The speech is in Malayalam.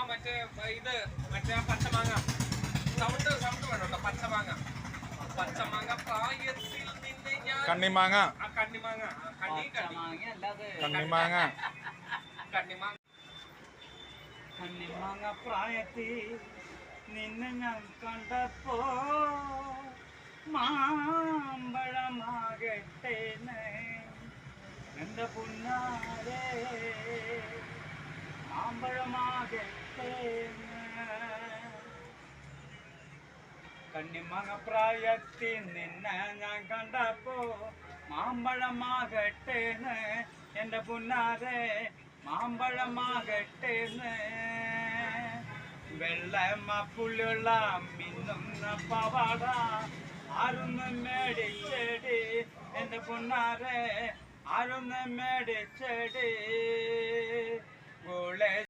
മറ്റേ ഇത് മറ്റേ പച്ചമാങ്ങ സൗണ്ട് വേണോട്ടോ. പച്ചമാങ്ങ പ്രായത്തിൽ നിന്ന് ഞാൻ കണ്ണിമാങ്ങ പ്രായത്തിൽ നിന്നെ ഞാൻ കണ്ടപ്പോ മാമ്പഴമാകട്ടെ എന്റെ പുന്നാരെ മാമ്പഴമാകട്ടെ. കണ്ണിമാങ്ങ പ്രായത്തിൽ നിന്നെ ഞാൻ കണ്ടപ്പോ മാമ്പഴമാകട്ടെ എന്റെ പുന്നാരെ മാമ്പഴമാകട്ടെ. വെള്ളമപ്പുള്ള മിന്നുന്ന പവാട ആരൊന്ന് മേടിച്ചെടി എന്റെ പുന്നാരെ ആരൊന്ന് മേടിച്ചെടി.